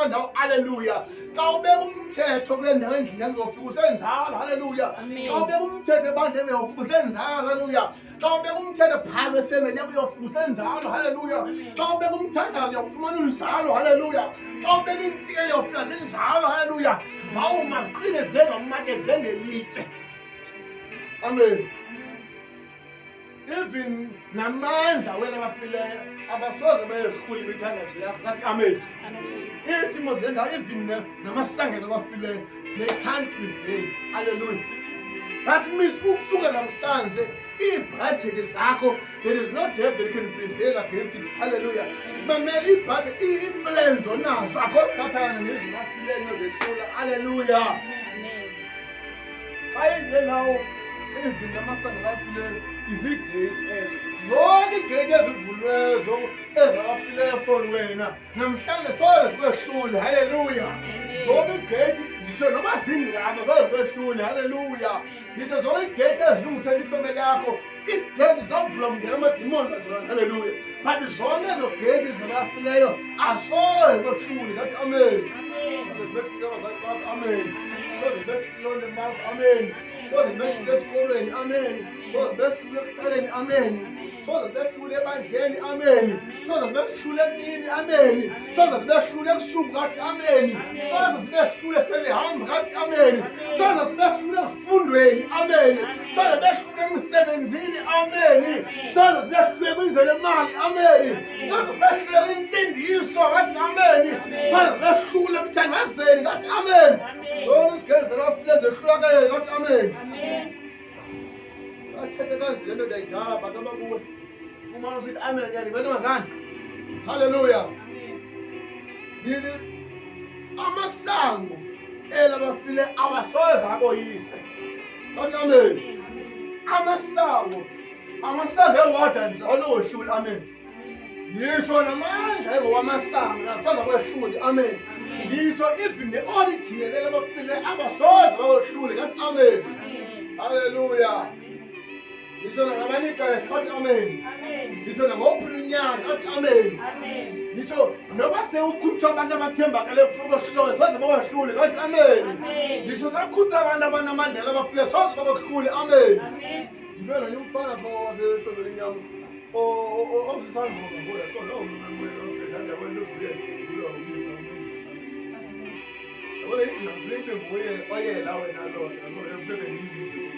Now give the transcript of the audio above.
kandawo haleluya xa ubeka umthetho kule ndawo endlini yakuzofika usenjalo haleluya xa ubeka umthetho ebandleni uyofika usenjalo haleluya xa ubeka umthetho phakathi kwefemeli yakho uyofika usenjalo haleluya xa ubeka umthandazo uyawufumana unjalo haleluya xa ubeka intsikelo uyofika zinjalo haleluya zawuma ziqine zengamake njengelitye amen even namandla wena bafileyo abasoze behlule kwithandazo yakho kathi amen iintimo zendawo even namasangelo abafileyo they can't prevail hallelujah that means ukusuka namhlanje iibhajethi zakho there is no devil that can prevail against it hallelujah mamela ibhajethi iiplans onazo akho sathana nezinto afileyo nozehlula hallelujah xa enje nawo even namasangelo afileyo izigate ezo zonke igate ezivulwezo ezabafileyo for wena namhlanje soze zikwehlule haleluya zonke igate ngitsho noba zingaba soze zikwehlule haleluya ngitsho zonke igate ezilungisela ifemeli yakho igate zavula kungena amadimoni bazalwane haleluya but zonke ezo gate zabafileyo asoze kwehlule ngathi amen soze zibehlule abazali bakho amen soze zibehlule bakho amen soze zibehlule esikolweni amen soze zibehlule ekuhlaleni amen soze zibehlule ebandleni amen soze zibehlule emini amen soze zibehlule ebusuku kathi amen soze zibehlule sebehamba kathi amen soze zibehlule ezifundweni amen soze zibehlule emsebenzini amen soze zibehlule kwizwe lemali amen soze zibehlule kwinsindiso kathi amen soze zibehlule ekuthandazeni kathi amen zonke igezi lafile zehlulakele kathi amen sathethe kanje lento ndiyayidala bantu abakuwe fumana usithi amen yani bentombazana haleluya yini amasango elabafile awasoze aboyise kathi amen amasango ewada nje olohlule amen ngisho namandla engowamasango nasoze kwehlule amen ngitsho even ne-audit yelele abafile abasoze bawehlule kathi amen haleluya ngitsho nangabanikesi kathi amen ngitsho nangophulinyana kathi amen ngitsho noba sewukhutha abantu abathembakele fuko sihlole soze bawehlule kathi amen ngitsho sakhutha abantu abanamandla abafile soze bawehlule amen ndibela nje umfana pha wasefemelini yam osisandvoka ngoya qona omnumelo ndiyabona uzuyela oyela wena lona ngoba emhlabeni